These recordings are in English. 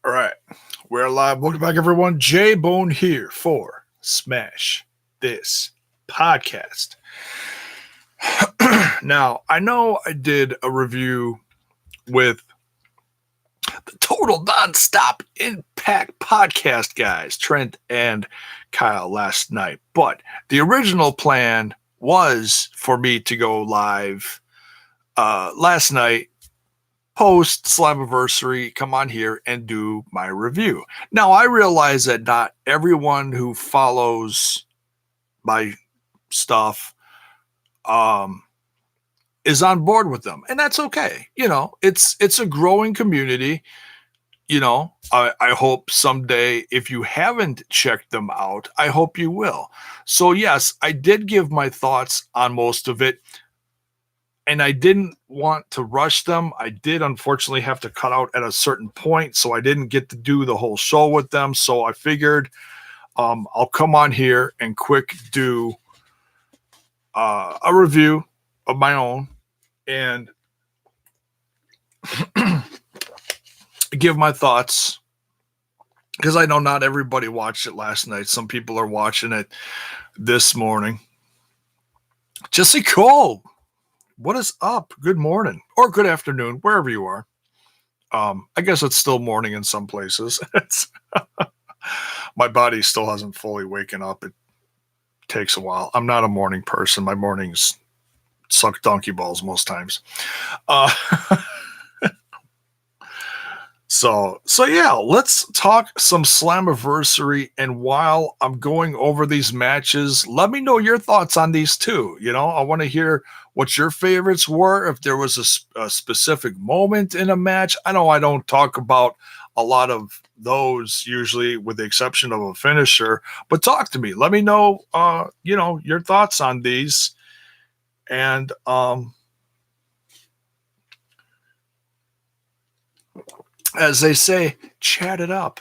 All right, we're live. Welcome back, everyone. J Bone here for Smash This Podcast. Now, I know I did a review with the Total Nonstop Impact Podcast guys, Trent and Kyle, last night, but the original plan was for me to go live last night post Slammiversary, come on here and do my review. Now, I realize that not everyone who follows my stuff is on board with them, and that's okay. It's a growing community. I hope someday, if you haven't checked them out, I hope you will. So yes, I did give my thoughts on most of it, and I didn't want to rush them. I did unfortunately have to cut out at a certain point, so I didn't get to do the whole show with them. So I figured I'll come on here and quick do a review of my own and give my thoughts, because I know not everybody watched it last night. Some people are watching it this morning. Jesse Cole, what is up? Good morning or good afternoon, wherever you are. I guess it's still morning in some places. My body still hasn't fully waken up. It takes a while. I'm not a morning person. My mornings suck donkey balls most times. So yeah, let's talk some Slammiversary. And while I'm going over these matches, let me know your thoughts on these too. I want to hear what your favorites were, if there was a specific moment in a match. I know I don't talk about a lot of those usually, with the exception of a finisher, but talk to me. Let me know, your thoughts on these. And, as they say, chat it up.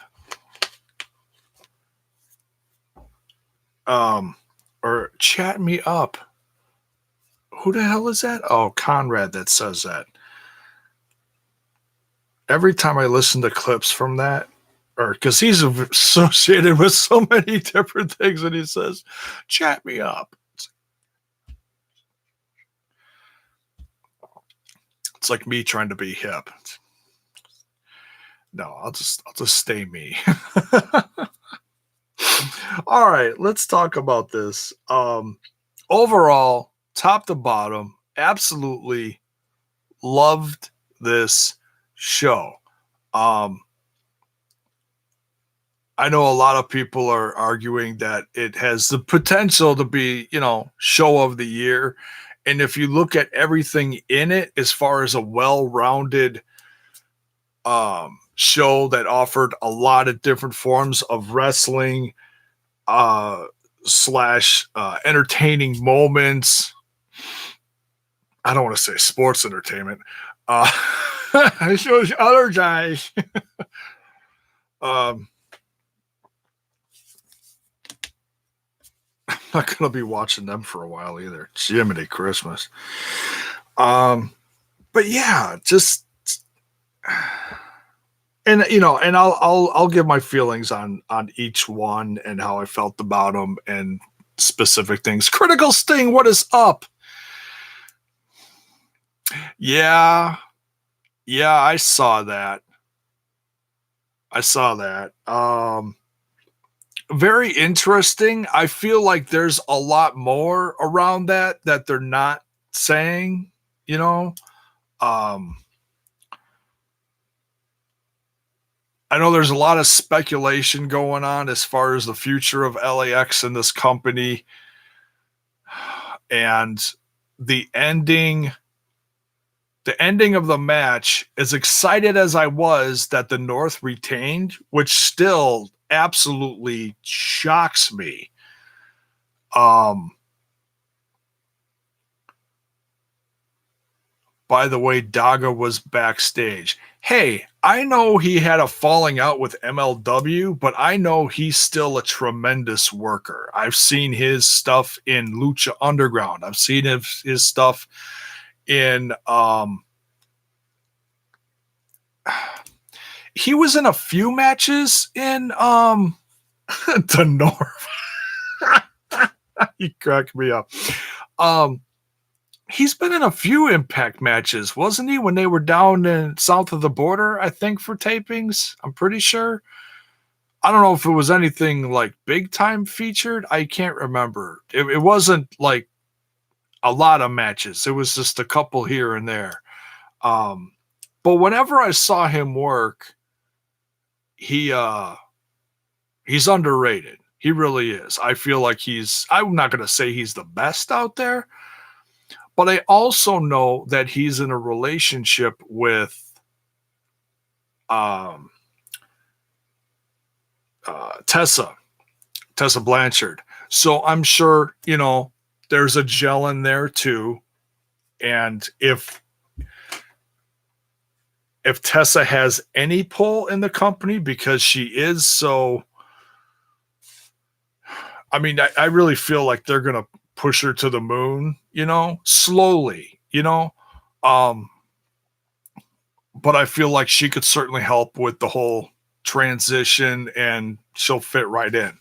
Or chat me up. Who the hell is that? Oh, Conrad that says that. Every time I listen to clips from that, or because he's associated with so many different things, and he says, chat me up. It's like me trying to be hip. No, I'll just stay me. All right, let's talk about this. Overall, top to bottom, absolutely loved this show. I know a lot of people are arguing that it has the potential to be, show of the year. And if you look at everything in it, as far as a well-rounded show that offered a lot of different forms of wrestling, slash entertaining moments. I don't want to say sports entertainment. I show other guys. I'm not going to be watching them for a while either. Jiminy Christmas. But yeah, just, and and I'll give my feelings on each one and how I felt about them and specific things. Critical Sting, what is up? Yeah, I saw that. Very interesting. I feel like there's a lot more around that they're not saying, I know there's a lot of speculation going on as far as the future of LAX and this company, and the ending of the match, as excited as I was that the North retained, which still absolutely shocks me. By the way, Daga was backstage. Hey, I know he had a falling out with MLW, but I know he's still a tremendous worker. I've seen his stuff in Lucha Underground. I've seen his stuff in He was in a few matches in the North. You crack me up. Um, he's been in a few Impact matches, wasn't he? When they were down in south of the border, I think for tapings. I'm pretty sure. I don't know if it was anything like big time featured. I can't remember. It wasn't like a lot of matches. It was just a couple here and there. Um, but whenever I saw him work, he he's underrated. He really is. I feel like I'm not going to say he's the best out there, but I also know that he's in a relationship with um, Tessa Blanchard. So I'm sure, there's a gel in there too. And if Tessa has any pull in the company because she is so, I mean, I really feel like they're going to push her to the moon, slowly, um, but I feel like she could certainly help with the whole transition and she'll fit right in.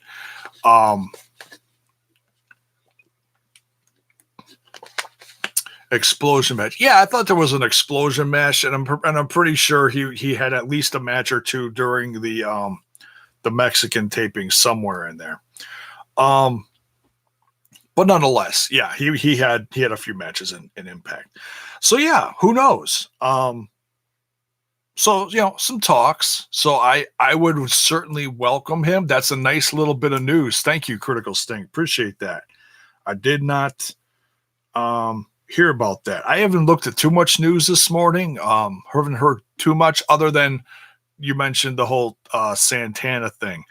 Explosion match. Yeah, I thought there was an explosion match, and I'm pretty sure he had at least a match or two during the Mexican taping somewhere in there. But nonetheless, yeah, he had a few matches in Impact. So yeah, who knows? So some talks. So I would certainly welcome him. That's a nice little bit of news. Thank you, Critical Sting. Appreciate that. I did not hear about that. I haven't looked at too much news this morning. Haven't heard too much other than you mentioned the whole Santana thing.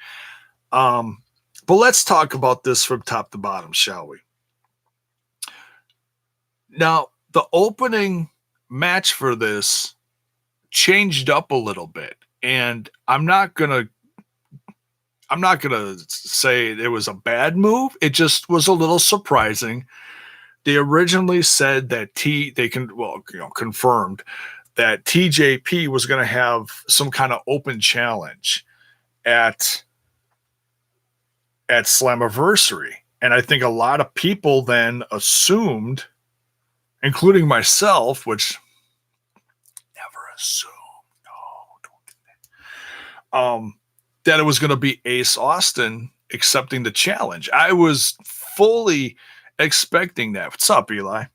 But let's talk about this from top to bottom, shall we? Now, the opening match for this changed up a little bit, and I'm not gonna say it was a bad move. It just was a little surprising. They originally said that confirmed that TJP was going to have some kind of open challenge at Slammiversary. And I think a lot of people then assumed, including myself, which never assume, no, don't do that, that it was going to be Ace Austin accepting the challenge. I was fully expecting that. What's up, Eli?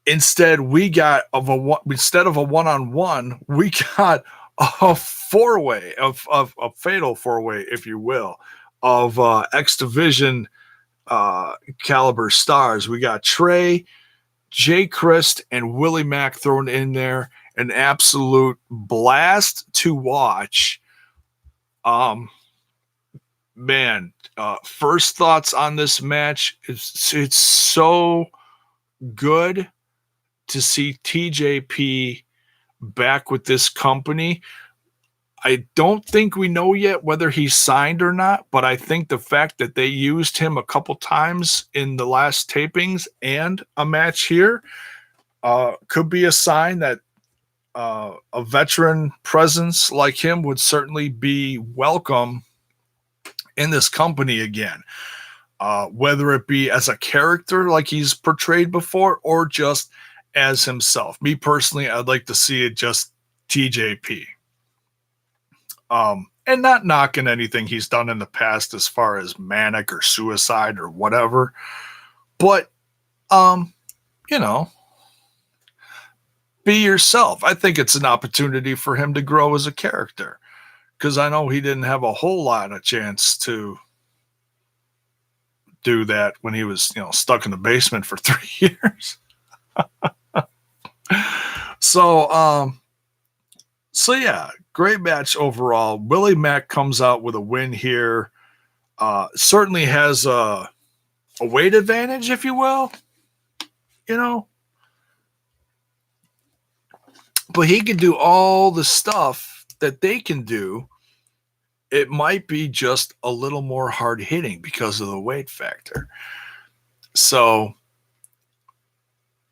Instead of a one-on-one, we got a four-way of a fatal four-way, if you will, of X Division caliber stars. We got Trey, Jay Christ, and Willie Mack thrown in there. An absolute blast to watch. Man, first thoughts on this match. It's so good to see TJP back with this company. I don't think we know yet whether he's signed or not, but I think the fact that they used him a couple times in the last tapings and a match here could be a sign that a veteran presence like him would certainly be welcome in this company again. Whether it be as a character like he's portrayed before or just as himself. Me personally, I'd like to see it just TJP. And not knocking anything he's done in the past as far as manic or suicide or whatever. But, be yourself. I think it's an opportunity for him to grow as a character. Because I know he didn't have a whole lot of chance to do that when he was, stuck in the basement for 3 years. So yeah, great match overall. Willie Mack comes out with a win here. Certainly has a weight advantage, if you will. But he can do all the stuff that they can do. It might be just a little more hard hitting because of the weight factor. So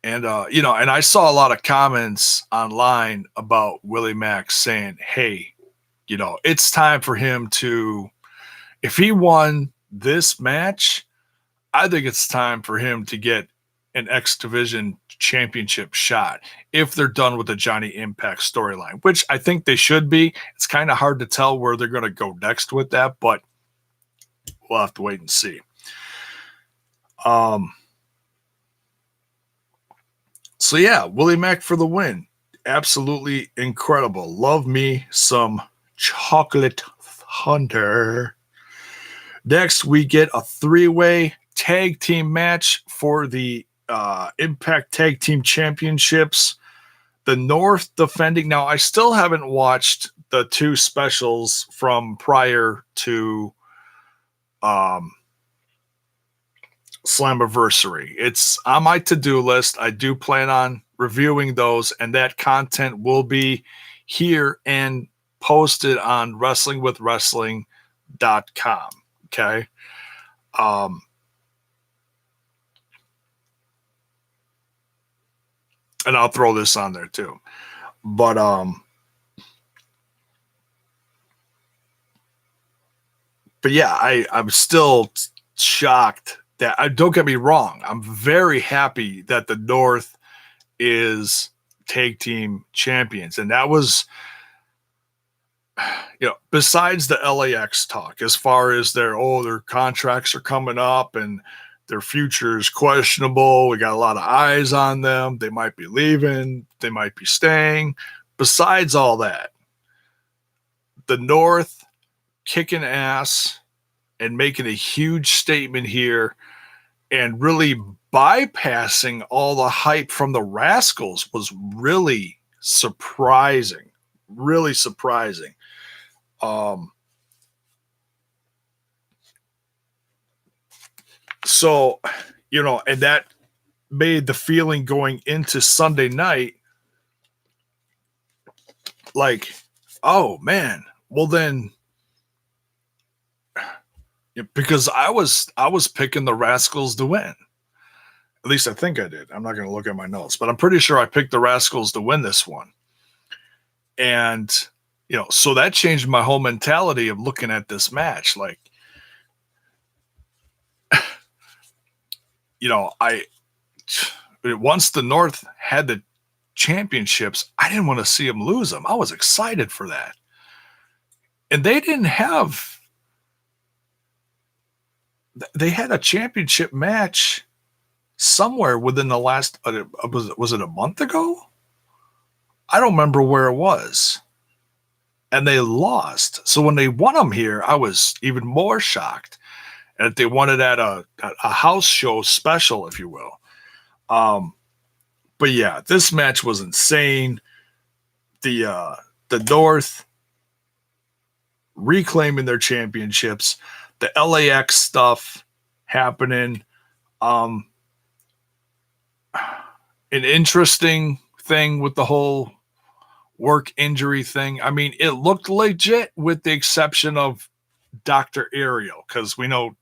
And and I saw a lot of comments online about Willie Mack saying, "Hey, it's time for him to if he won this match, I think it's time for him to get an X Division championship shot if they're done with the Johnny Impact storyline, which I think they should be. It's kind of hard to tell where they're going to go next with that, but we'll have to wait and see. So yeah, Willie Mack for the win. Absolutely incredible. Love me some Chocolate Thunder. Next, we get a 3-way tag team match for the Impact Tag Team Championships. The North defending. Now, I still haven't watched the 2 specials from prior to Slammiversary. It's on my to-do list. I do plan on reviewing those, and that content will be here and posted on wrestlingwithwrestling.com. Okay. And I'll throw this on there too. But yeah, I'm still shocked that don't get me wrong. I'm very happy that the North is tag team champions. And that was, besides the LAX talk, as far as their contracts are coming up and their future is questionable. We got a lot of eyes on them. They might be leaving. They might be staying. Besides all that, the North kicking ass and making a huge statement here and really bypassing all the hype from the Rascals was really surprising. Really surprising. So, and that made the feeling going into Sunday night like, oh man, well then, because I was picking the Rascals to win. At least I think I did. I'm not going to look at my notes, but I'm pretty sure I picked the Rascals to win this one. And, so that changed my whole mentality of looking at this match. Like, once the North had the championships, I didn't want to see them lose them. I was excited for that. And they had a championship match somewhere within the last, was it a month ago? I don't remember where it was. And they lost. So when they won them here, I was even more shocked. And if they won it at a house show special, if you will. But yeah, this match was insane. The North reclaiming their championships, the LAX stuff happening. An interesting thing with the whole work injury thing. I mean, it looked legit with the exception of Dr. Ariel, because we know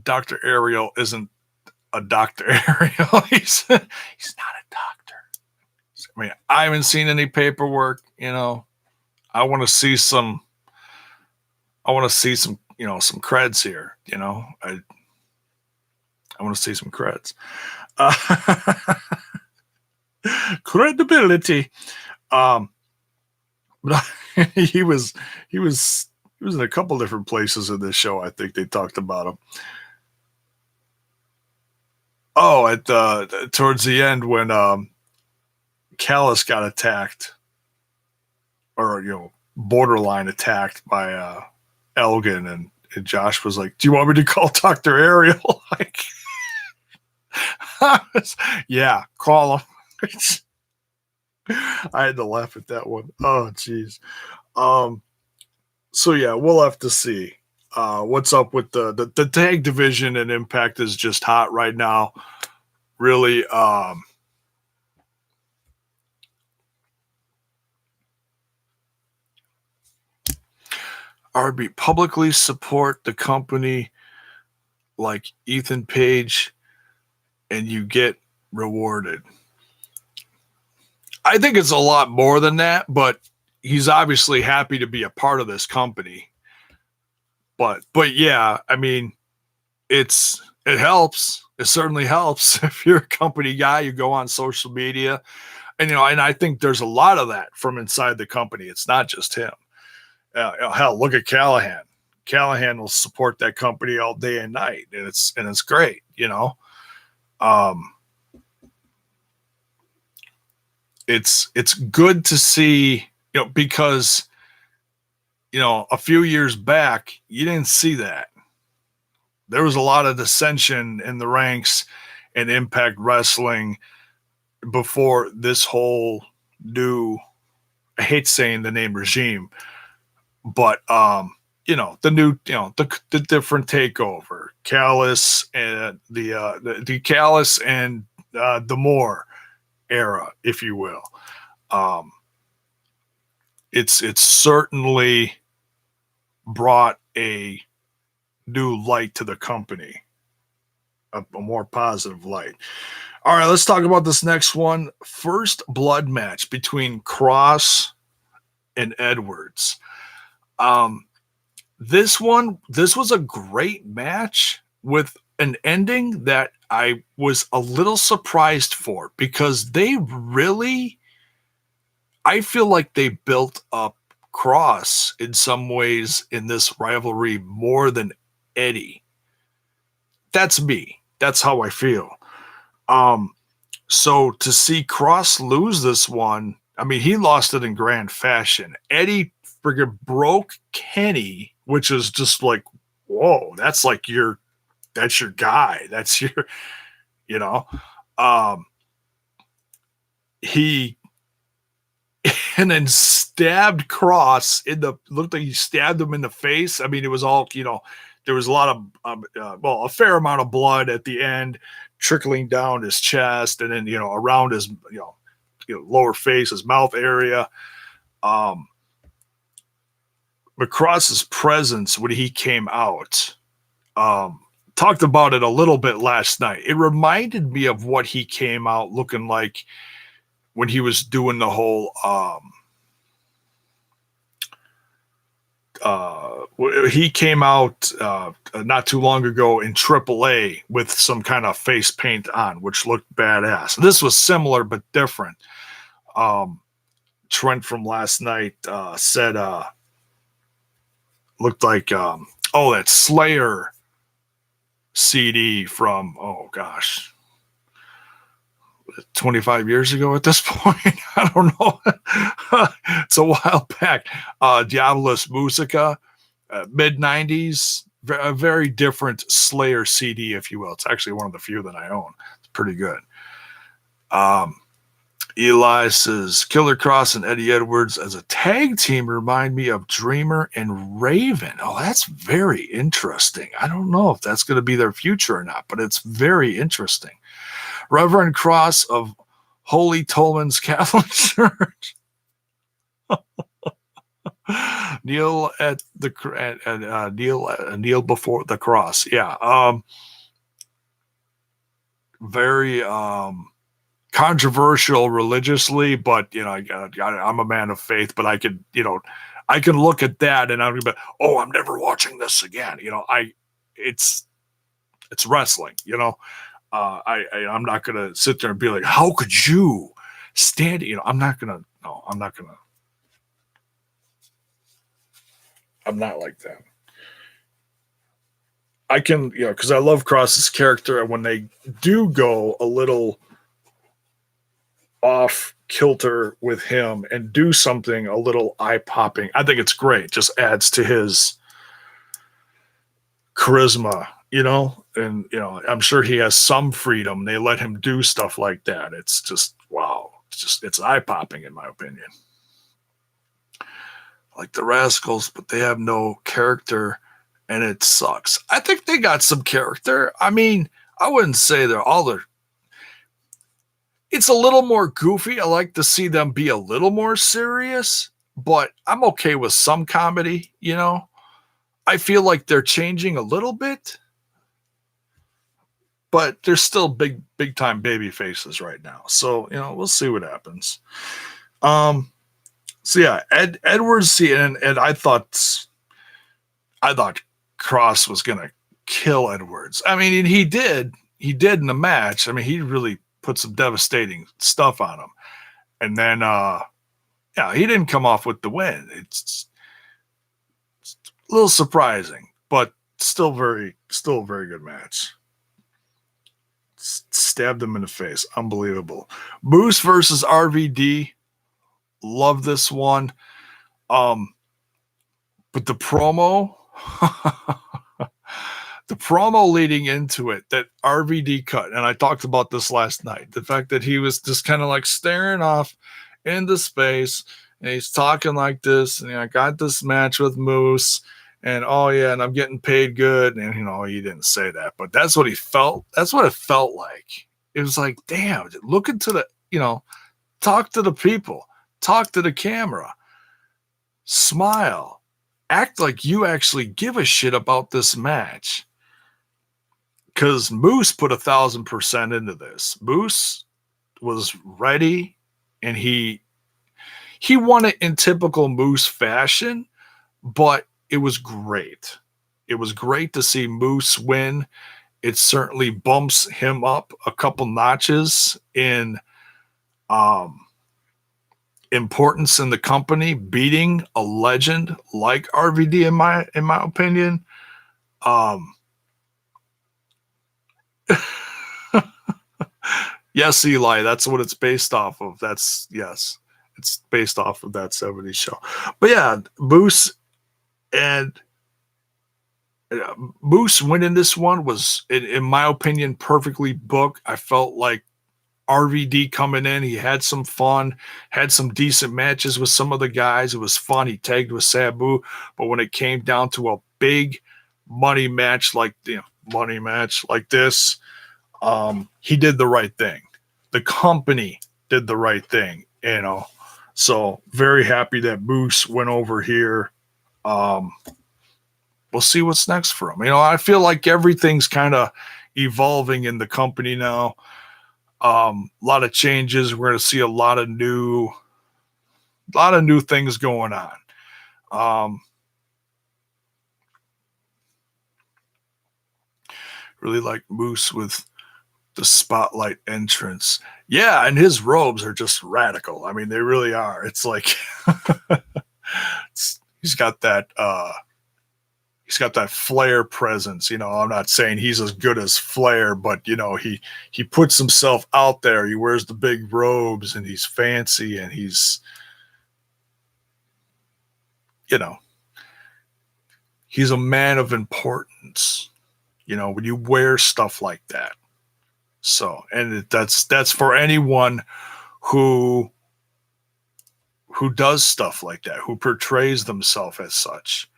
Dr. Ariel isn't a Dr. Ariel. He's not a doctor. I mean, I haven't seen any paperwork, I want to see some some creds here, I want to see some creds. Credibility. But he was in a couple different places in this show. I think they talked about him. Oh, at towards the end when Callis got attacked, or borderline attacked by Elgin, and Josh was like, "Do you want me to call Dr. Ariel?" Like, yeah, call him. I had to laugh at that one. Oh, geez. So yeah, we'll have to see what's up with the tag division, and Impact is just hot right now. Really, RB publicly support the company like Ethan Page, and you get rewarded. I think it's a lot more than that, but he's obviously happy to be a part of this company. But yeah, I mean, it helps. It certainly helps if you're a company guy. You go on social media, and and I think there's a lot of that from inside the company. It's not just him. Hell, look at Callahan. Callahan will support that company all day and night, and it's great. Um, it's good to see, because a few years back you didn't see that. There was a lot of dissension in the ranks in Impact Wrestling before this whole new, I hate saying the name regime, but the new, the different takeover, Callis and the Callis and the Moore era, if you will. It's certainly brought a new light to the company, a more positive light. All right, let's talk about this next one. First blood match between Cross and Edwards. This was a great match with an ending that I was a little surprised for, because I feel like they built up Cross in some ways in this rivalry more than Eddie. That's me. That's how I feel. So to see Cross lose this one, I mean, he lost it in grand fashion. Eddie friggin' broke Kenny, which is just like, whoa, that's your guy. That's your, you know, he, and then stabbed Cross looked like he stabbed him in the face. I mean, it was all, there was a lot of, a fair amount of blood at the end trickling down his chest, and then, around his, lower face, his mouth area. But Cross's presence when he came out, talked about it a little bit last night. It reminded me of what he came out looking like when he was doing the whole, he came out not too long ago in AAA with some kind of face paint on, which looked badass. This was similar but different. Trent from last night said, looked like, that Slayer CD from, oh gosh, 25 years ago at this point. I don't know. It's a while back. Diabolus Musica, mid-90s, a very different Slayer CD, if you will. It's actually one of the few that I own. It's pretty good. Eli says, Killer Cross and Eddie Edwards as a tag team remind me of Dreamer and Raven. Oh, that's very interesting. I don't know if that's going to be their future or not, but it's very interesting. Reverend Cross of Holy Tolman's Catholic Church. Kneel at the kneel before the cross. Yeah. Very controversial religiously, but I'm a man of faith. But I can look at that and I'm gonna be, oh, I'm never watching this again. It's wrestling. I'm not gonna sit there and be like, how could you stand? I'm not gonna. No, I'm not gonna. I'm not like that. I can, because I love Cross's character, and when they do go a little off kilter with him and do something a little eye popping, I think it's great. Just adds to his charisma, and I'm sure he has some freedom. They let him do stuff like that. It's just, wow. It's eye popping in my opinion. Like the Rascals, but they have no character and it sucks. I think they got some character. I mean, I wouldn't say they're all there. It's a little more goofy. I like to see them be a little more serious, but I'm okay with some comedy, I feel like they're changing a little bit, but they're still big time baby faces right now. So we'll see what happens. So yeah, Edwards, see, and I thought Cross was gonna kill Edwards. I mean, and he did in the match. I mean, he really put some devastating stuff on him, and then yeah, he didn't come off with the win. It's a little surprising, but still a very good match. Stabbed him in the face. Unbelievable. Moose versus RVD. Love this one. But the promo, the promo leading into it that RVD cut, and I talked about this last night. The fact that he was just kind of like staring off into space, and he's talking like this, and I got this match with Moose, and oh yeah, and I'm getting paid good, and he didn't say that, but that's what he felt. That's what it felt like. It was like, damn, look into the, talk to the people, talk to the camera, smile, act like you actually give a shit about this match. Because Moose put 1,000% into this. Moose was ready, and he won it in typical Moose fashion, but it was great. It was great to see Moose win. It certainly bumps him up a couple notches in importance in the company, beating a legend like RVD in my opinion. Yes, Eli, that's what it's based off of. Yes, it's based off of that 70s show. But yeah, Moose winning this one was, in my opinion, perfectly booked. I felt like RVD coming in, he had some fun, had some decent matches with some of the guys. It was fun. He tagged with Sabu, but when it came down to a big money match like this, he did the right thing. The company did the right thing, So very happy that Moose went over here. We'll see what's next for him. I feel like everything's kind of evolving in the company now. A lot of changes. We're going to see a lot of new things going on. Really like Moose with the spotlight entrance. Yeah, and his robes are just radical. I mean, they really are. It's like he's got that Flair presence. I'm not saying he's as good as Flair, but he puts himself out there. He wears the big robes, and he's fancy, and he's he's a man of importance. When you wear stuff like that. So, and that's for anyone who does stuff like that, who portrays themselves as such.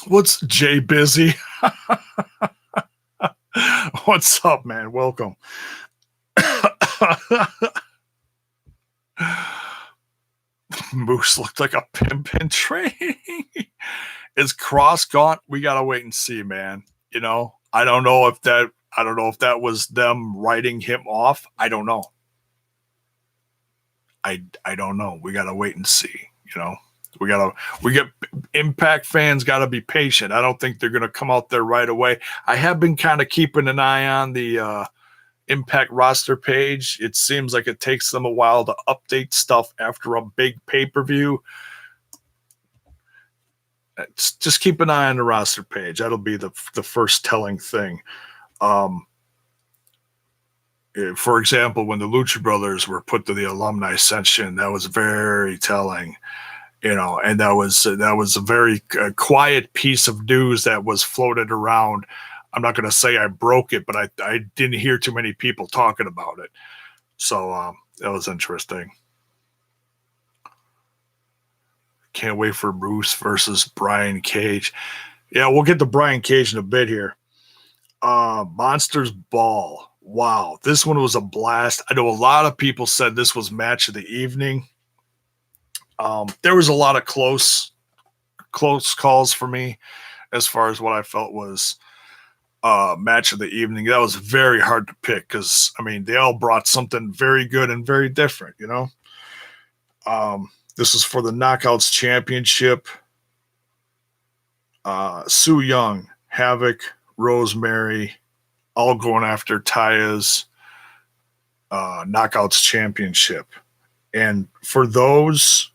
What's Jay Busy? What's up, man? Welcome. Moose looked like a pimp in training. Is Cross gone? We gotta wait and see, man. I don't know if that was them writing him off. I don't know. I don't know. We gotta wait and see. Impact fans gotta be patient. I don't think they're gonna come out there right away. I have been kind of keeping an eye on the Impact roster page. It seems like it takes them a while to update stuff after a big pay-per-view. Just keep an eye on the roster page. That'll be the first telling thing. For example, when the Lucha Brothers were put to the alumni section, that was very telling. And that was a very quiet piece of news that was floated around. I'm not going to say I broke it, but I didn't hear too many people talking about it. So that was interesting. Can't wait for Bruce versus Brian Cage. Yeah, we'll get to Brian Cage in a bit here. Monsters Ball. Wow, this one was a blast. I know a lot of people said this was match of the evening. There was a lot of close calls for me as far as what I felt was match of the evening. That was very hard to pick because I mean they all brought something very good and very different. This is for the Knockouts Championship. Su Yung, Havoc, Rosemary, all going after Taya's Knockouts Championship. And for those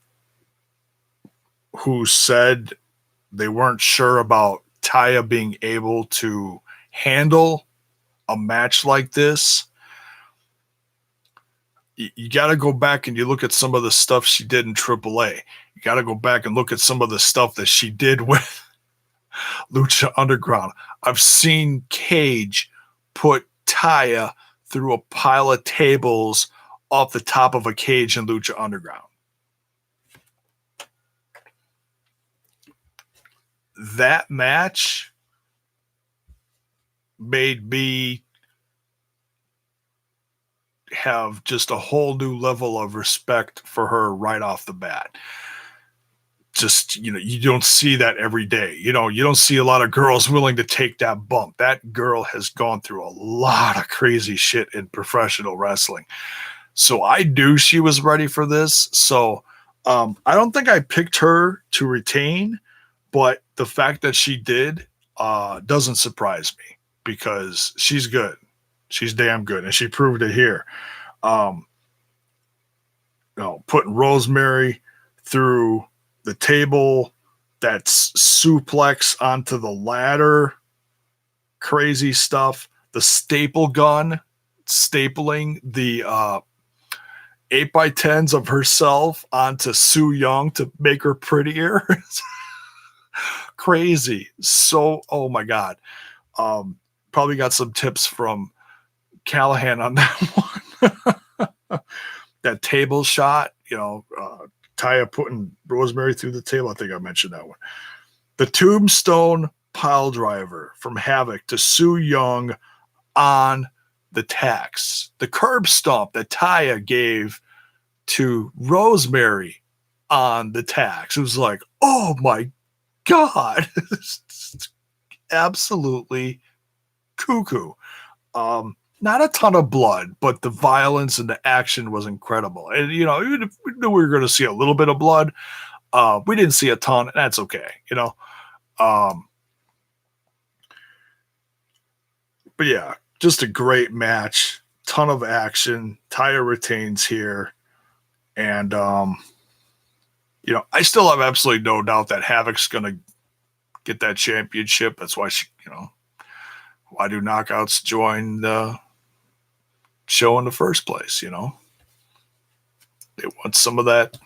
who said they weren't sure about Taya being able to handle a match like this, you got to go back and you look at some of the stuff she did in AAA. You got to go back and look at some of the stuff that she did with Lucha Underground. I've seen Cage put Taya through a pile of tables off the top of a cage in Lucha Underground. That match made me have just a whole new level of respect for her right off the bat. Just, you don't see that every day. You don't see a lot of girls willing to take that bump. That girl has gone through a lot of crazy shit in professional wrestling. So I knew she was ready for this. So I don't think I picked her to retain, but the fact that she did doesn't surprise me because she's good. She's damn good, and she proved it here. Putting Rosemary through the table, that's suplex onto the ladder, crazy stuff. The staple gun, stapling the 8x10s of herself onto Su Yung to make her prettier. Crazy. So, oh my God. Probably got some tips from Callahan on that one. That table shot, Taya putting Rosemary through the table. I think I mentioned that one. The tombstone pile driver from Havoc to Su Yung on the tax. The curb stomp that Taya gave to Rosemary on the tax. It was like, oh my God. Absolutely cuckoo. Not a ton of blood, but the violence and the action was incredible. And, even if we knew we were going to see a little bit of blood, we didn't see a ton, and that's okay, But yeah, just a great match. Ton of action. Taya retains here. And, I still have absolutely no doubt that Havoc's going to get that championship. That's why why do Knockouts join the show in the first place? They want some of that.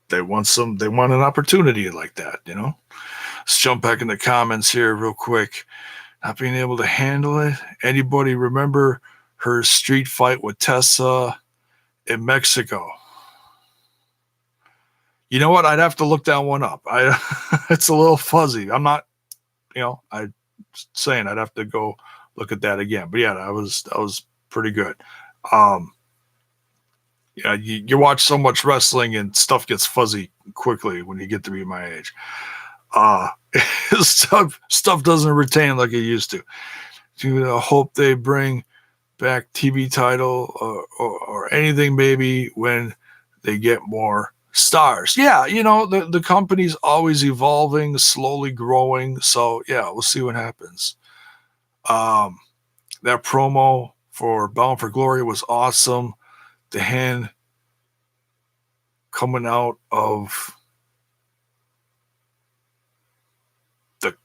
They want an opportunity like that. Let's jump back in the comments here real quick. Not being able to handle it. Anybody remember her street fight with Tessa in Mexico? You know what? I'd have to look that one up. It's a little fuzzy. I'm not, I'm saying I'd have to go look at that again. But yeah, that was pretty good. You watch so much wrestling and stuff gets fuzzy quickly when you get to be my age. Stuff doesn't retain like it used to. I hope they bring back TV title or anything maybe when they get more stars. Yeah, the company's always evolving, slowly growing. So yeah, we'll see what happens. That promo for Bound for Glory was awesome. The hand coming out of the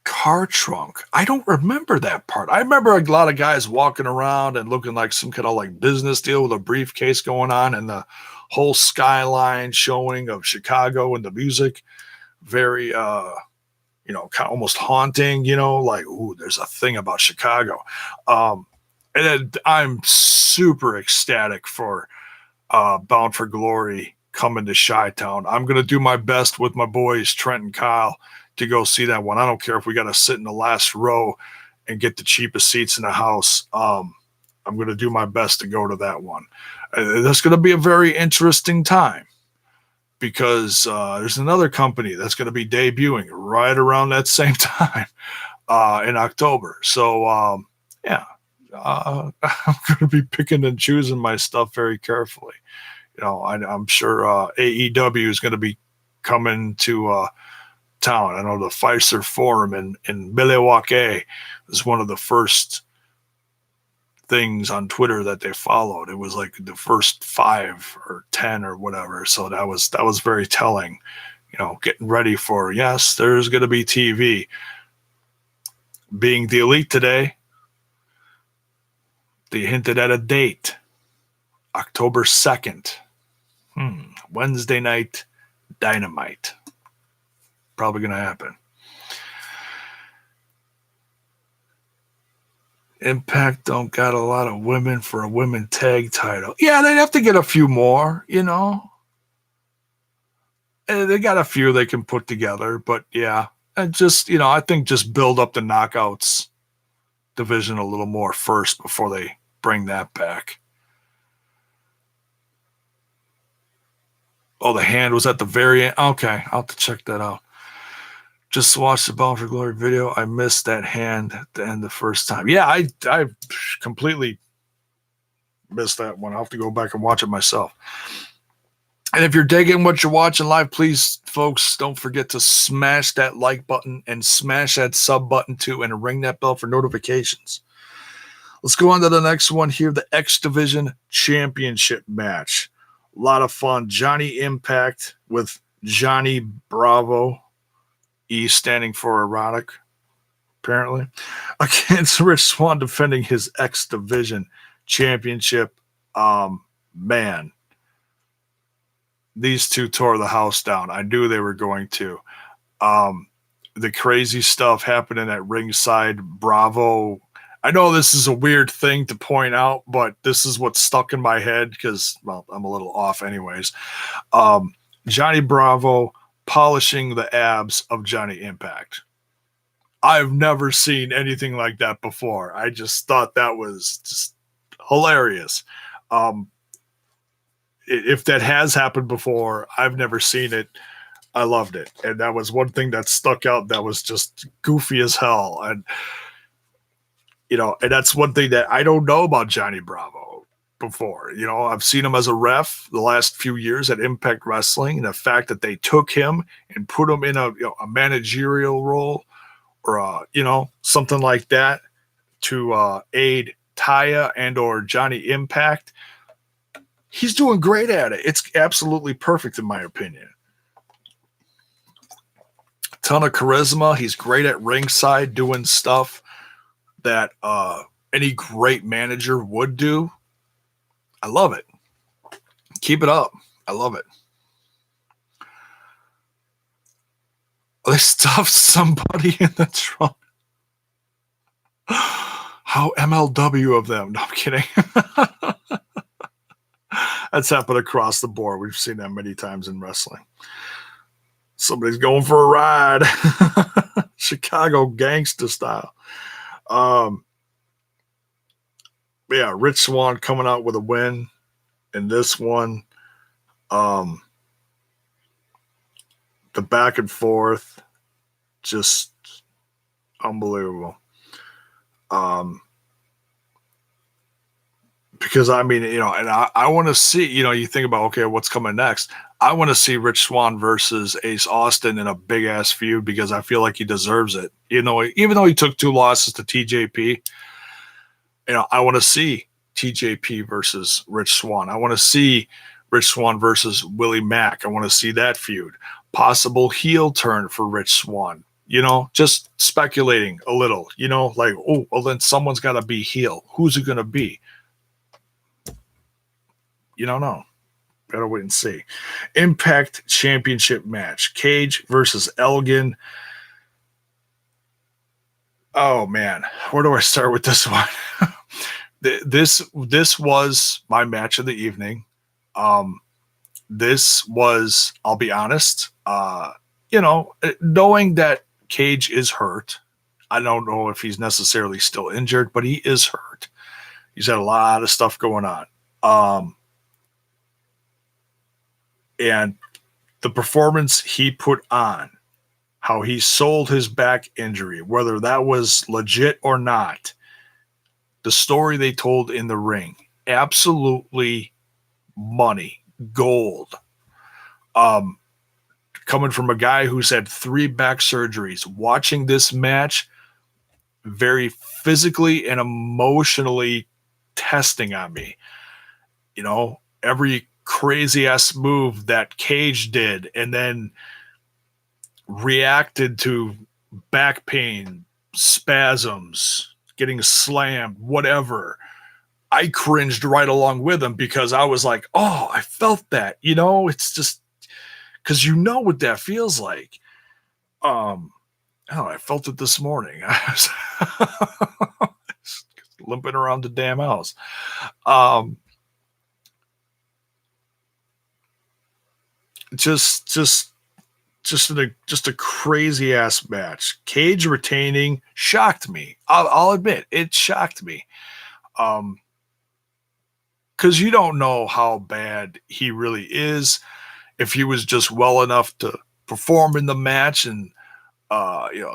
car trunk. I don't remember that part. I remember a lot of guys walking around and looking like some kind of like business deal with a briefcase going on and the whole skyline showing of Chicago and the music. Very, kind of almost haunting, like, ooh, there's a thing about Chicago. And I'm super ecstatic for Bound for Glory coming to Chi-Town. I'm going to do my best with my boys, Trent and Kyle, to go see that one. I don't care if we got to sit in the last row and get the cheapest seats in the house. I'm going to do my best to go to that one. That's going to be a very interesting time. because there's another company that's going to be debuting right around that same time in October. So yeah, I'm going to be picking and choosing my stuff very carefully. I'm sure AEW is going to be coming to town. I know the Pfizer Forum in Milwaukee is one of the first things on Twitter that they followed. It was like the first 5 or 10 or whatever. So that was very telling. Getting ready for, yes, there's going to be TV. Being the Elite today, they hinted at a date, October 2nd. Wednesday night Dynamite. Probably going to happen. Impact don't got a lot of women for a women tag title. Yeah, they'd have to get a few more, They got a few they can put together, but yeah. And just, I think just build up the knockouts division a little more first before they bring that back. Oh, the hand was at the very end. Okay, I'll have to check that out. Just watched the Bound for Glory video. I missed that hand at the end the first time. Yeah, I completely missed that one. I'll have to go back and watch it myself. And if you're digging what you're watching live, please, folks, don't forget to smash that like button and smash that sub button too, and ring that bell for notifications. Let's go on to the next one here, the X Division Championship match. A lot of fun. Johnny Impact with Johnny Bravo. E standing for erotic, apparently, against Rich Swann defending his X Division Championship. Man, these two tore the house down. I knew they were going to. The crazy stuff happening at ringside. Bravo. I know this is a weird thing to point out, but this is what's stuck in my head because, well, I'm a little off anyways. Johnny Bravo polishing the abs of Johnny Impact. I've never seen anything like that before. I just thought that was just hilarious. If that has happened before, I've never seen it. I loved it. And that was one thing that stuck out that was just goofy as hell. And, and that's one thing that I don't know about Johnny Bravo before. I've seen him as a ref the last few years at Impact Wrestling, and the fact that they took him and put him in a managerial role or something like that to aid Taya and or Johnny Impact. He's doing great at it. It's absolutely perfect in my opinion. A ton of charisma. He's great at ringside doing stuff that any great manager would do. I love it. Keep it up. I love it. They stuffed somebody in the trunk. How MLW of them. No, I'm kidding. That's happened across the board. We've seen that many times in wrestling. Somebody's going for a ride. Chicago gangster style. Yeah, Rich Swann coming out with a win in this one. The back and forth, just unbelievable. Because I mean, and I want to see, you think about, okay, what's coming next? I want to see Rich Swann versus Ace Austin in a big ass feud because I feel like he deserves it. Even though he took 2 losses to TJP, I want to see TJP versus Rich Swann. I want to see Rich Swann versus Willie Mack. I want to see that feud. Possible heel turn for Rich Swann. Just speculating a little, like, oh, well, then someone's got to be heel. Who's it going to be? You don't know. Gotta wait and see. Impact Championship match. Cage versus Elgin. Oh, man. Where do I start with this one? This was my match of the evening. This was, I'll be honest, knowing that Cage is hurt. I don't know if he's necessarily still injured, but he is hurt. He's had a lot of stuff going on. And the performance he put on, how he sold his back injury, whether that was legit or not, the story they told in the ring, absolutely money, gold. Um, Coming from a guy who's had 3 back surgeries, watching this match, very physically and emotionally testing on me. You know, every crazy ass move that Cage did and then reacted to back pain, spasms, getting slammed, whatever. I cringed right along with him because I was like, oh, I felt that. You know, it's just because you know what that feels like. I felt it this morning. I was limping around the damn house. Just a crazy ass match. Cage retaining shocked me. I'll admit it shocked me. Because you don't know how bad he really is. If he was just well enough to perform in the match, and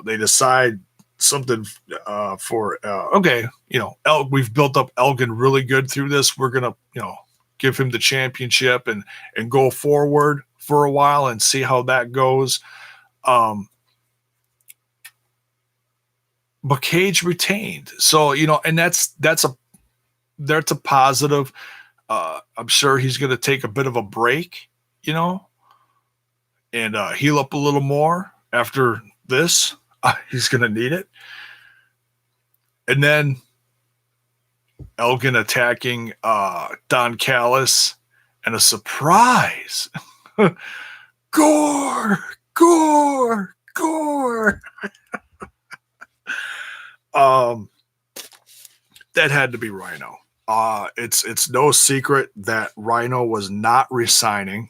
they decide something okay, we've built up Elgin really good through this. We're gonna give him the championship and go forward for a while and see how that goes. But Cage retained, so and that's a positive. I'm sure he's going to take a bit of a break, and heal up a little more after this. He's going to need it. And then Elgin attacking Don Callis, and a surprise. Gore. That had to be Rhino. It's no secret that Rhino was not resigning.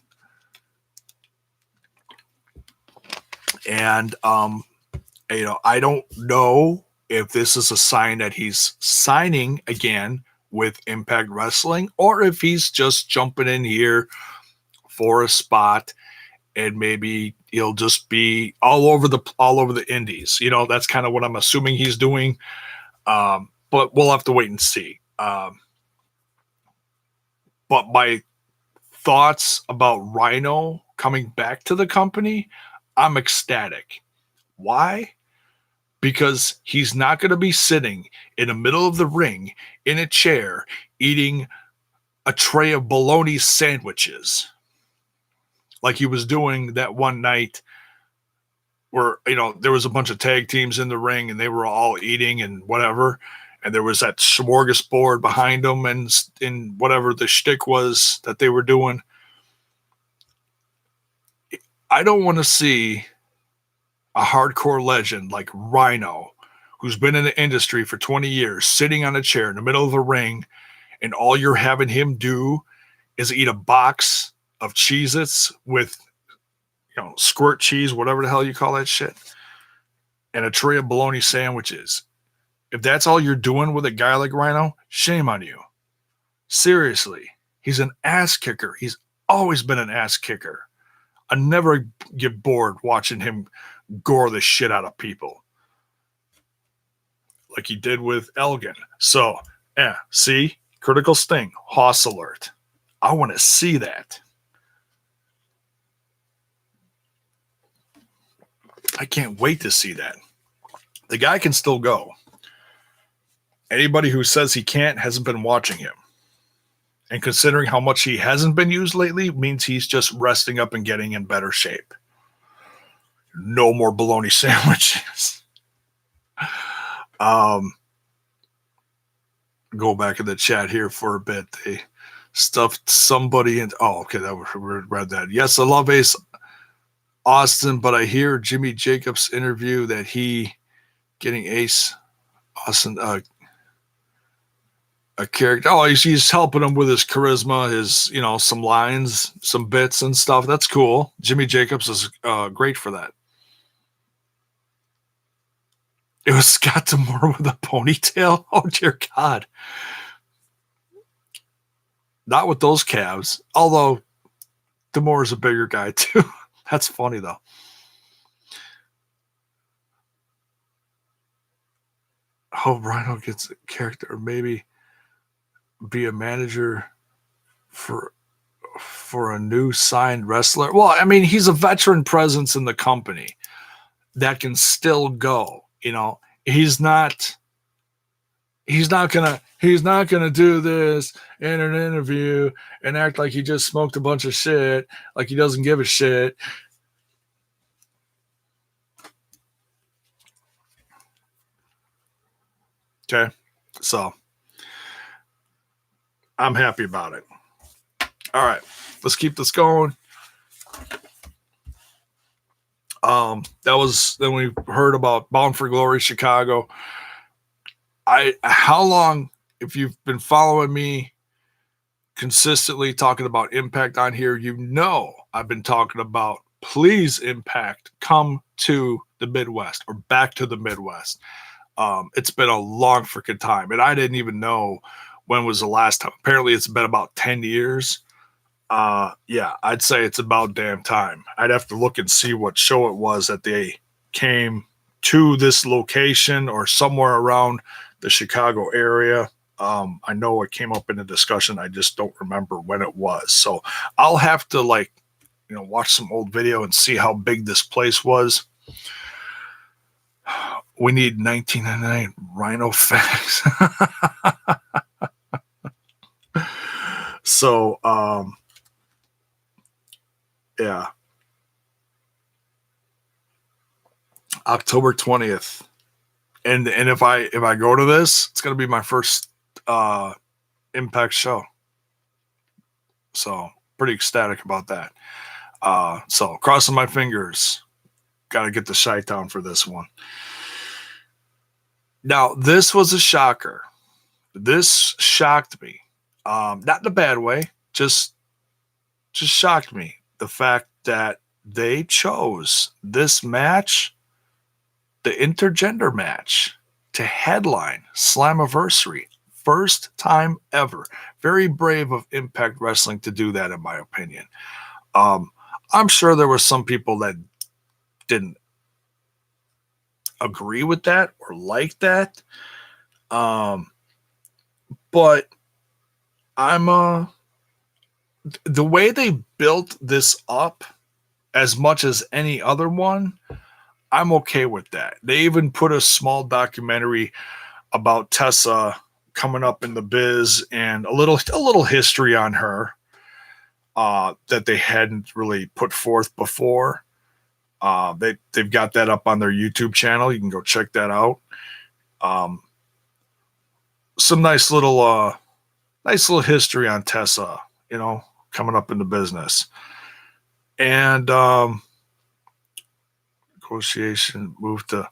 And I don't know if this is a sign that he's signing again with Impact Wrestling, or if he's just jumping in here for a spot, and maybe he'll just be all over the indies. That's kind of what I'm assuming he's doing. But we'll have to wait and see. But my thoughts about Rhino coming back to the company, I'm ecstatic. Why? Because he's not going to be sitting in the middle of the ring in a chair eating a tray of bologna sandwiches like he was doing that one night where, there was a bunch of tag teams in the ring and they were all eating and whatever. And there was that smorgasbord behind them and in whatever the shtick was that they were doing. I don't want to see a hardcore legend like Rhino, who's been in the industry for 20 years, sitting on a chair in the middle of the ring, and all you're having him do is eat a box of Cheez-Its with, squirt cheese, whatever the hell you call that shit, and a tray of bologna sandwiches. If that's all you're doing with a guy like Rhino, shame on you. Seriously, he's an ass kicker. He's always been an ass kicker. I never get bored watching him gore the shit out of people like he did with Elgin. So, see? Critical Sting, Hoss alert. I want to see that. I can't wait to see that. The guy can still go. Anybody who says he can't hasn't been watching him. And considering how much he hasn't been used lately means he's just resting up and getting in better shape. No more bologna sandwiches. Go back in the chat here for a bit. They stuffed somebody in. Oh, okay, we read that. Yes, I love Ace Austin, but I hear Jimmy Jacobs interview that he getting Ace Austin a character. Oh, he's helping him with his charisma, his some lines, some bits and stuff. That's cool. Jimmy Jacobs is great for that. It was Scott D'Amore with a ponytail. Oh dear God! Not with those calves. Although D'Amore's a bigger guy too. That's funny though. Hope Rhino gets a character, or maybe be a manager for a new signed wrestler. Well, I mean, he's a veteran presence in the company that can still go. You know, he's not gonna do this in an interview and act like he just smoked a bunch of shit, like he doesn't give a shit. Okay, so I'm happy about it. All right, let's keep this going. That was then we heard about Bound for Glory Chicago. How long, if you've been following me consistently talking about Impact on here, you know I've been talking about please Impact come to the Midwest or back to the Midwest. It's been a long freaking time, and I didn't even know when was the last time. Apparently, it's been about 10 years. Yeah, I'd say it's about damn time. I'd have to look and see what show it was that they came to this location or somewhere around the Chicago area. I know it came up in a discussion. I just don't remember when it was. So I'll have to watch some old video and see how big this place was. We need 1999 Rhino facts. So, yeah. October 20th. And if I go to this, it's gonna be my first Impact show. So pretty ecstatic about that. So crossing my fingers. Gotta get the shite down for this one. Now, this was a shocker. This shocked me. Not in a bad way, just shocked me. The fact that they chose this match, the intergender match, to headline Slammiversary. First time ever. Very brave of Impact Wrestling to do that, in my opinion. I'm sure there were some people that didn't agree with that or like that. But I'm the way they built this up as much as any other one, I'm okay with that. They even put a small documentary about Tessa coming up in the biz and a little history on her that they hadn't really put forth before. They've got that up on their YouTube channel. You can go check that out. Some nice little history on Tessa, coming up in the business. And negotiation move to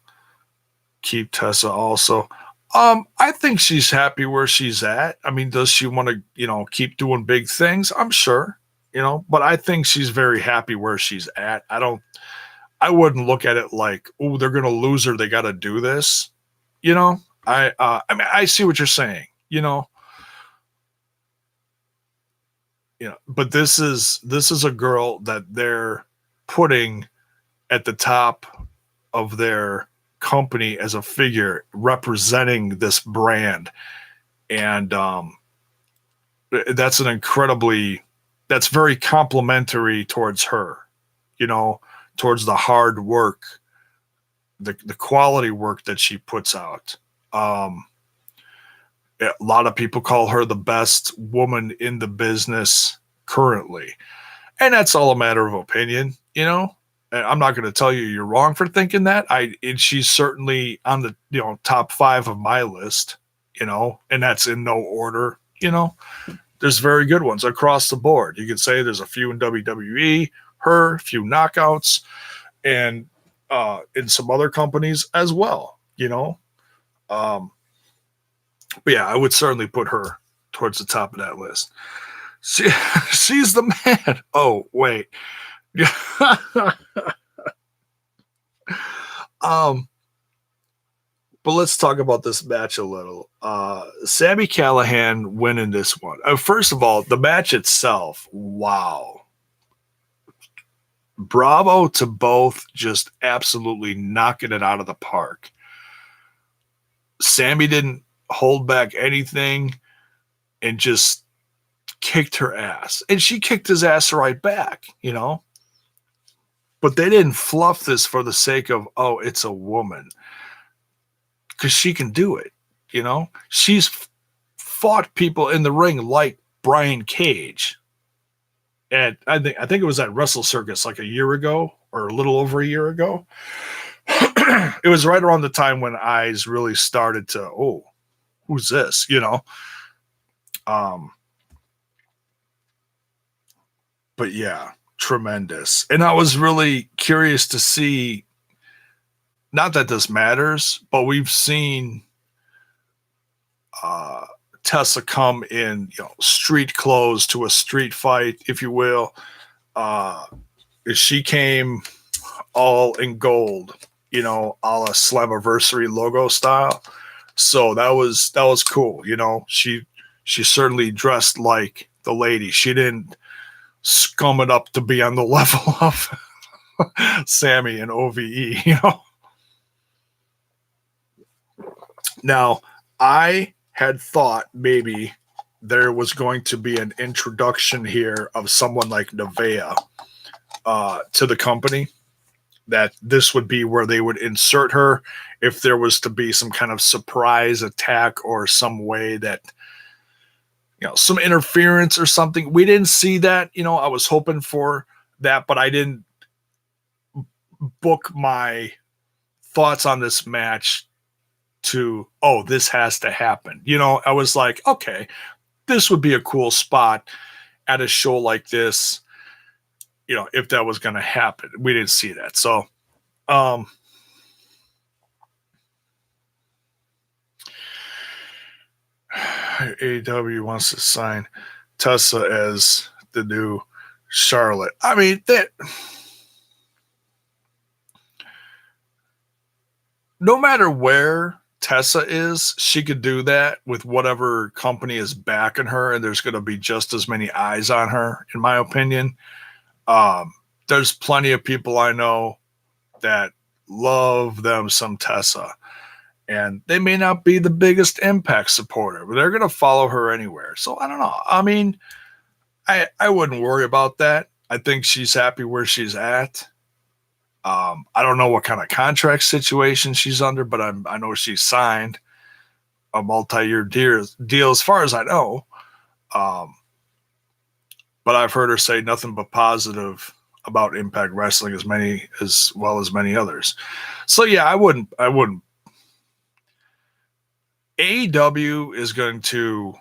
keep Tessa also. I think she's happy where she's at. I mean, does she want to, keep doing big things? I'm sure, but I think she's very happy where she's at. I wouldn't look at it like, oh, they're going to lose her. They got to do this. I mean, I see what you're saying, but this is a girl that they're putting at the top of their company as a figure representing this brand. And that's that's very complimentary towards her, towards the hard work, the quality work that she puts out. A lot of people call her the best woman in the business currently. And that's all a matter of opinion, And I'm not going to tell you you're wrong for thinking that. And she's certainly on the top 5 of my list, and that's in no order. There's very good ones across the board. You could say there's a few in WWE, her, a few knockouts, and in some other companies as well. But yeah, I would certainly put her towards the top of that list. She's the man. Oh wait. But let's talk about this match a little. Sami Callihan winning this one. First of all, the match itself, wow. bravo to both, just absolutely knocking it out of the park. Sammy didn't hold back anything and just kicked her ass. And she kicked his ass right back, you know? But they didn't fluff this for the sake of, oh, it's a woman. Because she can do it, you know? She's fought people in the ring like Brian Cage. And I think it was at Wrestle Circus like a year ago or a little over a year ago. It was right around the time when eyes really started to, oh, who's this? You know? But yeah, tremendous. And I was really curious to see, not that this matters, but we've seen Tessa come in, street clothes to a street fight, if you will. She came all in gold, a la Slammiversary logo style. So that was cool. She certainly dressed like the lady. She didn't scum it up to be on the level of Sammy and OVE. Now, I had thought maybe there was going to be an introduction here of someone like Nevaeh to the company, that this would be where they would insert her if there was to be some kind of surprise attack or some way that, some interference or something. We didn't see that. I was hoping for that, but I didn't book my thoughts on this match to, oh, this has to happen. I was like, okay, this would be a cool spot at a show like this, if that was going to happen. We didn't see that. So, AEW wants to sign Tessa as the new Charlotte. I mean, that no matter where Tessa is, she could do that with whatever company is backing her, and there's going to be just as many eyes on her, in my opinion. There's plenty of people I know that love them some Tessa, and they may not be the biggest Impact supporter, but they're going to follow her anywhere. So I don't know. I mean, I wouldn't worry about that. I think she's happy where she's at. I don't know what kind of contract situation she's under, but I know she's signed a multi-year deal as far as I know. But I've heard her say nothing but positive about Impact Wrestling as well as many others. So yeah, I wouldn't. AEW is going to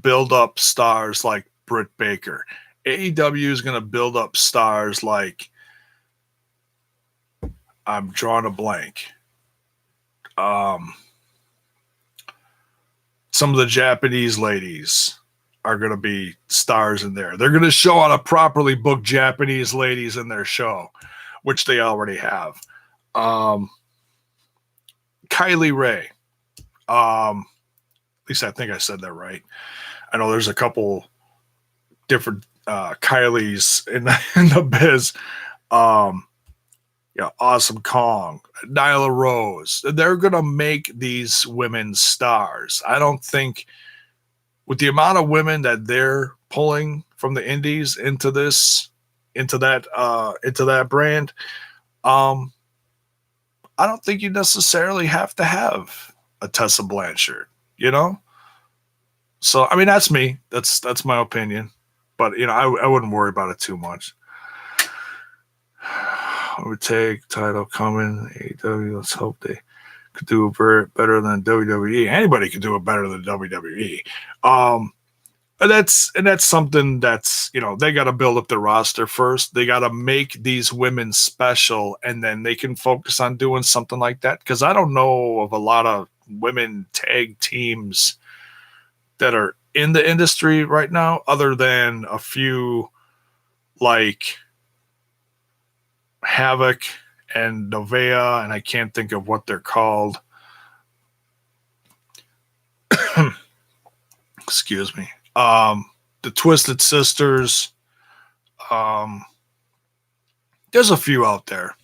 build up stars like Britt Baker. AEW is going to build up stars like, I'm drawing a blank. Some of the Japanese ladies are going to be stars in there. They're going to show on a properly booked Japanese ladies in their show, which they already have. Kylie Ray. At least I think I said that right. I know there's a couple different Kylies in the biz. Awesome Kong, Nyla Rose. They're going to make these women stars. I don't think, with the amount of women that they're pulling from the indies into that brand, I don't think you necessarily have to have a Tessa Blanchard, So, I mean, that's me. That's my opinion. But, I wouldn't worry about it too much. I would take title coming. AEW, let's hope they could do it better than WWE. Anybody could do it better than WWE. And that's something that's, they got to build up the roster first. They got to make these women special, and then they can focus on doing something like that. Because I don't know of a lot of women tag teams that are in the industry right now, other than a few like Havoc and Nevaeh, and I can't think of what they're called. Excuse me. The Twisted Sisters. There's a few out there.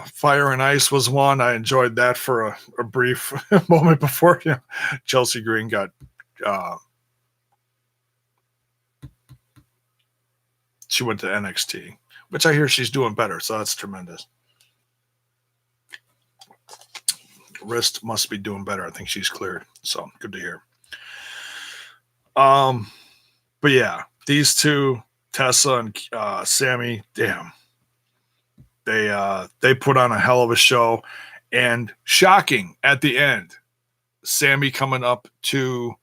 Fire and Ice was one. I enjoyed that for a brief moment before Chelsea Green got she went to NXT, which I hear she's doing better, so that's tremendous. Wrist must be doing better. I think she's cleared, so good to hear. But yeah, these two, Tessa and Sammy, damn, they put on a hell of a show, and shocking at the end, Sammy coming up to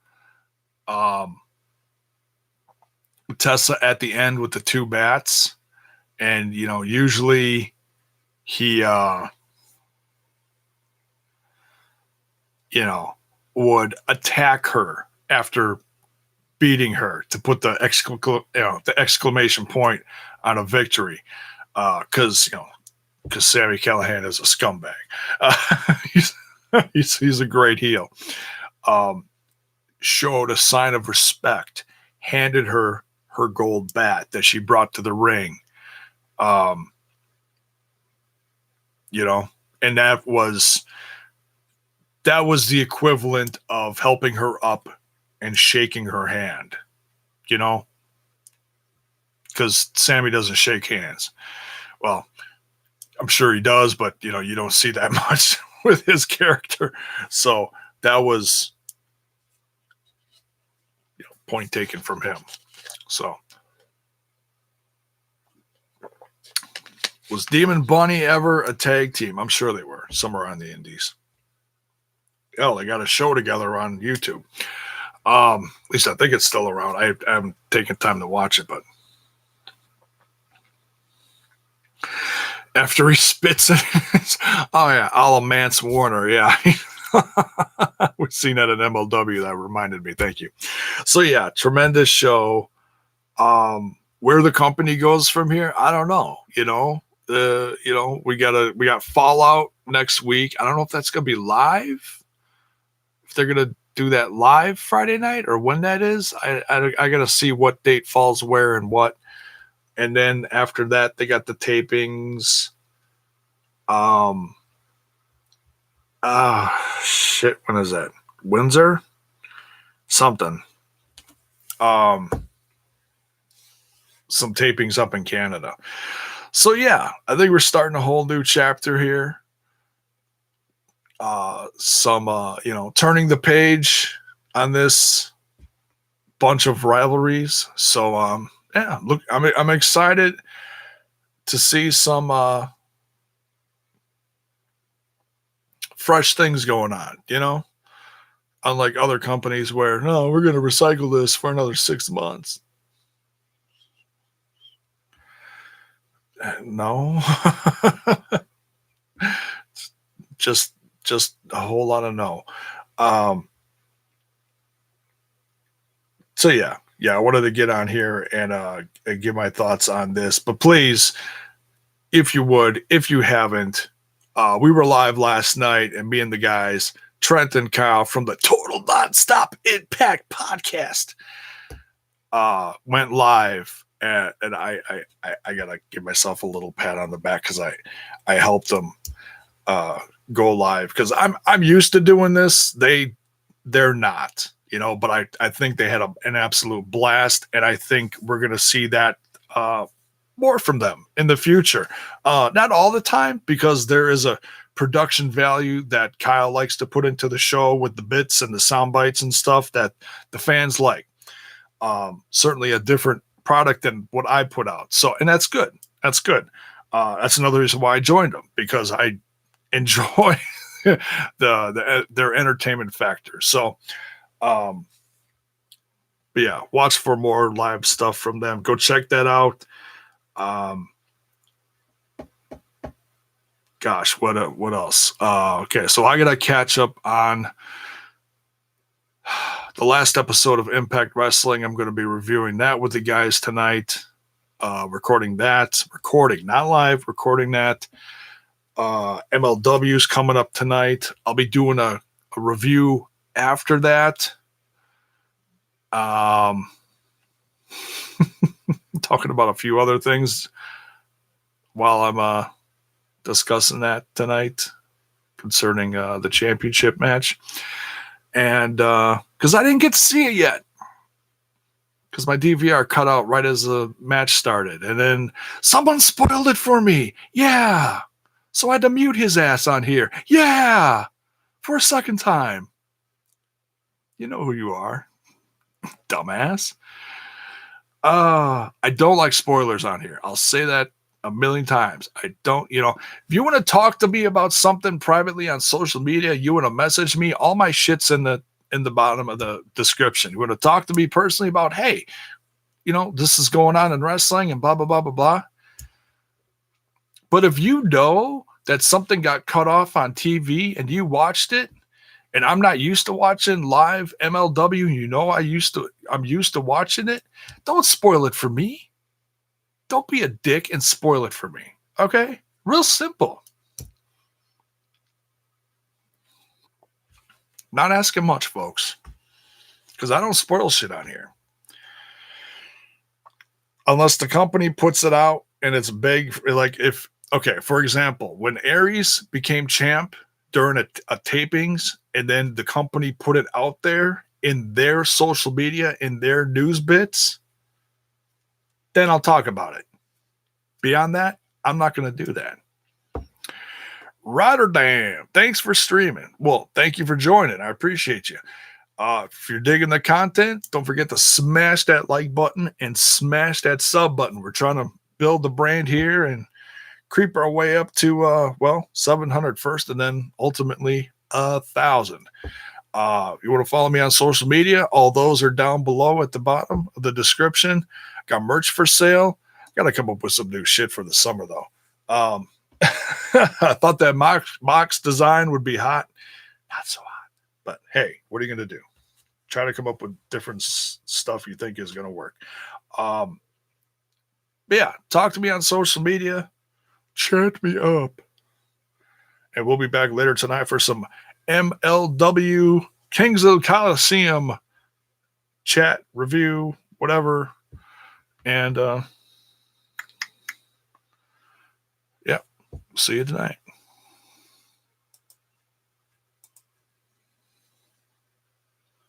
Tessa at the end with the two bats, and usually he would attack her after beating her to put the exclamation point on a victory, because Sami Callihan is a scumbag. He's a great heel. Showed a sign of respect, handed her gold bat that she brought to the ring, and that was the equivalent of helping her up and shaking her hand, because Sammy doesn't shake hands. Well, I'm sure he does, but you don't see that much with his character. So that was point taken from him. So was Demon Bunny ever a tag team? I'm sure they were somewhere on the indies. Hell, they got a show together on YouTube. At least I think it's still around. I haven't taken time to watch it, but after he spits it, oh yeah, a la Mance Warner, yeah. We've seen that in MLW. That reminded me. Thank you. So yeah, tremendous show. Where the company goes from here, I don't know. We got Fallout next week. I don't know if that's gonna be live. If they're gonna do that live Friday night or when that is, I gotta see what date falls where and what. And then after that, they got the tapings. Shit, when is that? Windsor? Something. Some tapings up in Canada. So yeah, I think we're starting a whole new chapter here. Turning the page on this bunch of rivalries. So yeah, look, I'm excited to see some fresh things going on, unlike other companies where, no, we're going to recycle this for another 6 months. No. just a whole lot of no. So yeah, I wanted to get on here and give my thoughts on this, but please, if you haven't, we were live last night, and me and the guys, Trent and Kyle from the Total Nonstop Impact podcast, went live, and I gotta give myself a little pat on the back because I helped them go live, because I'm used to doing this. They're not, but I think they had an absolute blast, and I think we're gonna see that more from them in the future. Not all the time, because there is a production value that Kyle likes to put into the show with the bits and the sound bites and stuff that the fans like. Certainly a different product than what I put out. So, and that's good. That's good. That's another reason why I joined them, because I enjoy their entertainment factor. So, but yeah, watch for more live stuff from them. Go check that out. Gosh, what else? Okay, so I gotta catch up on the last episode of Impact Wrestling. I'm going to be reviewing that with the guys tonight. Recording, not live, recording that. MLW's coming up tonight. I'll be doing a review after that. talking about a few other things while I'm discussing that tonight concerning the championship match. And because I didn't get to see it yet, because my DVR cut out right as the match started. And then someone spoiled it for me. Yeah. So I had to mute his ass on here. Yeah. For a second time. You know who you are, dumbass. I don't like spoilers on here. I'll say that a million times. I don't, if you want to talk to me about something privately on social media, you want to message me, all my shit's in the bottom of the description. You want to talk to me personally about, hey, this is going on in wrestling and blah, blah, blah, blah, blah. But if you know that something got cut off on TV and you watched it, and I'm not used to watching live MLW, I'm used to watching it, don't spoil it for me. Don't be a dick and spoil it for me. Okay? Real simple. Not asking much, folks. Because I don't spoil shit on here. Unless the company puts it out and it's big. Like for example, when Aries became champ during a tapings, and then the company put it out there in their social media, in their news bits, then I'll talk about it. Beyond that, I'm not going to do that. Rotterdam, thanks for streaming. Well, thank you for joining. I appreciate you. If you're digging the content, don't forget to smash that like button and smash that sub button. We're trying to build the brand here and creep our way up to 700 first, and then ultimately 1,000. You want to follow me on social media? All those are down below at the bottom of the description. Got merch for sale. Got to come up with some new shit for the summer though. I thought that Mox design would be hot. Not so hot. But hey, what are you going to do? Try to come up with different stuff you think is going to work. Yeah, talk to me on social media. Chat me up. And we'll be back later tonight for some MLW Kings of the Coliseum chat, review, whatever. And yeah, see you tonight.